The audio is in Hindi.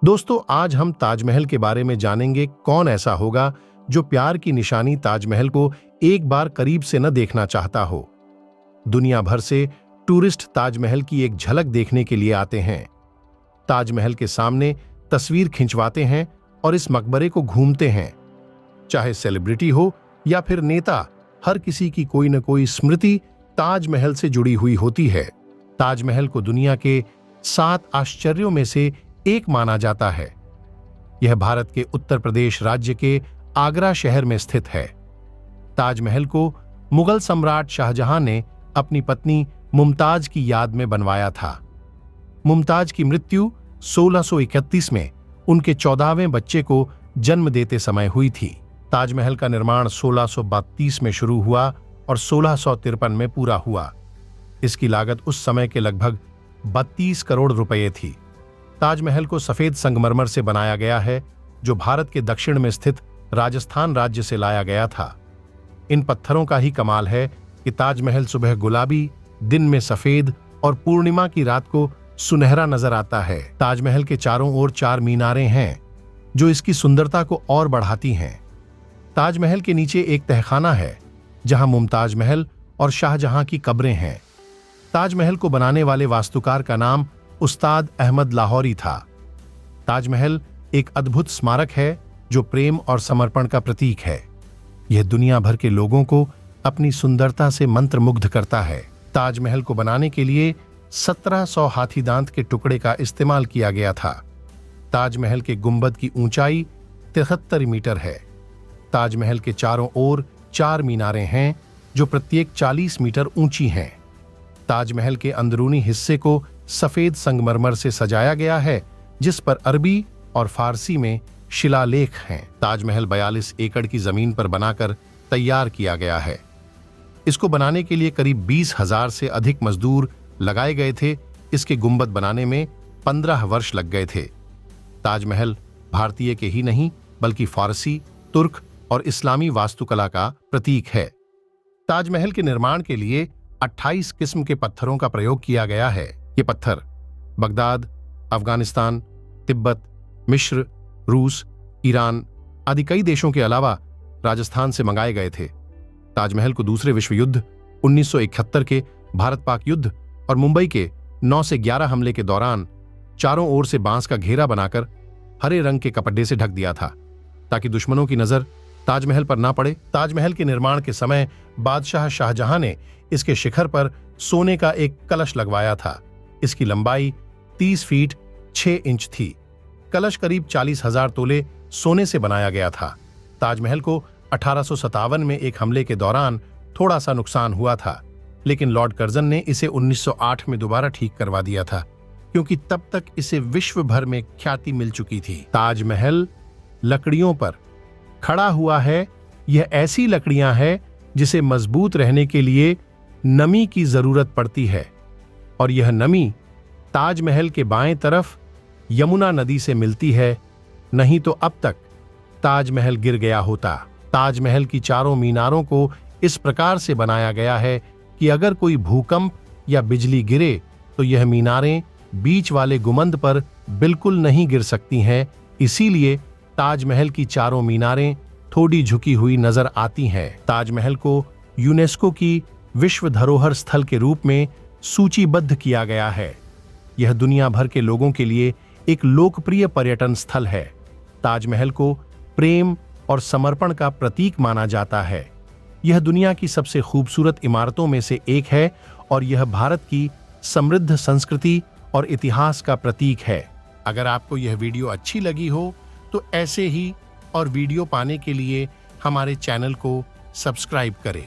दोस्तों, आज हम ताजमहल के बारे में जानेंगे। कौन ऐसा होगा जो प्यार की निशानी ताजमहल को एक बार करीब से न देखना चाहता हो। दुनिया भर से टूरिस्ट ताजमहल की एक झलक देखने के लिए आते हैं, ताजमहल के सामने तस्वीर खिंचवाते हैं और इस मकबरे को घूमते हैं। चाहे सेलिब्रिटी हो या फिर नेता, हर किसी की कोई न कोई स्मृति ताजमहल से जुड़ी हुई होती है। ताजमहल को दुनिया के 7 आश्चर्यों में से एक माना जाता है। यह भारत के उत्तर प्रदेश राज्य के आगरा शहर में स्थित है। ताजमहल को मुगल सम्राट शाहजहां ने अपनी पत्नी मुमताज की याद में बनवाया था। मुमताज की मृत्यु 1631 में उनके 14वें बच्चे को जन्म देते समय हुई थी। ताजमहल का निर्माण 1632 में शुरू हुआ और 1653 में पूरा हुआ। इसकी लागत उस समय के लगभग 32 करोड़ रुपए थी। ताजमहल को सफेद संगमरमर से बनाया गया है, जो भारत के दक्षिण में स्थित राजस्थान राज्य से लाया गया था। इन पत्थरों का ही कमाल है कि ताजमहल सुबह गुलाबी, दिन में सफेद और पूर्णिमा की रात को सुनहरा नजर आता है। ताजमहल के चारों ओर 4 मीनारें हैं, जो इसकी सुंदरता को और बढ़ाती हैं। ताजमहल के नीचे एक तहखाना है, जहां मुमताज महल और शाहजहां की कब्रें हैं। ताजमहल को बनाने वाले वास्तुकार का नाम उस्ताद अहमद लाहौरी था। ताजमहल एक अद्भुत स्मारक है, जो प्रेम और समर्पण का प्रतीक है। यह दुनिया भर के लोगों को अपनी सुंदरता से मंत्रमुग्ध करता है। ताजमहल को बनाने के लिए 1700 हाथीदांत के टुकड़े का इस्तेमाल किया गया था। ताजमहल के गुंबद की ऊंचाई 73 मीटर है। ताजमहल के चारों ओर 4 मीनारें हैं, जो प्रत्येक 40 मीटर ऊंची हैं। ताजमहल के अंदरूनी हिस्से को सफेद संगमरमर से सजाया गया है, जिस पर अरबी और फारसी में शिलालेख हैं। ताजमहल 42 एकड़ की जमीन पर बनाकर तैयार किया गया है। इसको बनाने के लिए करीब 20,000 से अधिक मजदूर लगाए गए थे। इसके गुंबद बनाने में 15 वर्ष लग गए थे। ताजमहल भारतीय के ही नहीं, बल्कि फारसी, तुर्क और इस्लामी वास्तुकला का प्रतीक है। ताजमहल के निर्माण के लिए 28 किस्म के पत्थरों का प्रयोग किया गया है। ये पत्थर बगदाद, अफगानिस्तान, तिब्बत, मिस्र, रूस, ईरान आदि कई देशों के अलावा राजस्थान से मंगाए गए थे। ताजमहल को दूसरे विश्व युद्ध, 1971 के भारत पाक युद्ध और मुंबई के 9 से 11 हमले के दौरान चारों ओर से बांस का घेरा बनाकर हरे रंग के कपड़े से ढक दिया था, ताकि दुश्मनों की नजर ताजमहल पर ना पड़े। ताजमहल के निर्माण के समय बादशाह शाहजहां ने इसके शिखर पर सोने का एक कलश लगवाया था। इसकी लंबाई 30 फीट 6 इंच थी। कलश करीब 40,000 तोले सोने से बनाया गया था। ताजमहल को 1857 में एक हमले के दौरान थोड़ा सा नुकसान हुआ था, लेकिन लॉर्ड कर्जन ने इसे 1908 में दोबारा ठीक करवा दिया था, क्योंकि तब तक इसे विश्व भर में ख्याति मिल चुकी थी। ताजमहल लकड़ियों पर खड़ा हुआ है। यह ऐसी लकड़ियां हैं जिसे मजबूत रहने के लिए नमी की जरूरत पड़ती है, और यह नमी ताजमहल के बाएं तरफ यमुना नदी से मिलती है, नहीं तो अब तक ताजमहल गिर गया होता। ताजमहल की चारों मीनारों को इस प्रकार से बनाया गया है कि अगर कोई भूकंप या बिजली गिरे तो यह मीनारें बीच वाले गुंबद पर बिल्कुल नहीं गिर सकती हैं। इसीलिए ताजमहल की चारों मीनारें थोड़ी झुकी हुई नजर आती हैं। ताजमहल को यूनेस्को की विश्व धरोहर स्थल के रूप में सूचीबद्ध किया गया है। यह दुनिया भर के लोगों के लिए एक लोकप्रिय पर्यटन स्थल है। ताजमहल को प्रेम और समर्पण का प्रतीक माना जाता है। यह दुनिया की सबसे खूबसूरत इमारतों में से एक है, और यह भारत की समृद्ध संस्कृति और इतिहास का प्रतीक है। अगर आपको यह वीडियो अच्छी लगी हो तो ऐसे ही और वीडियो पाने के लिए हमारे चैनल को सब्सक्राइब करें।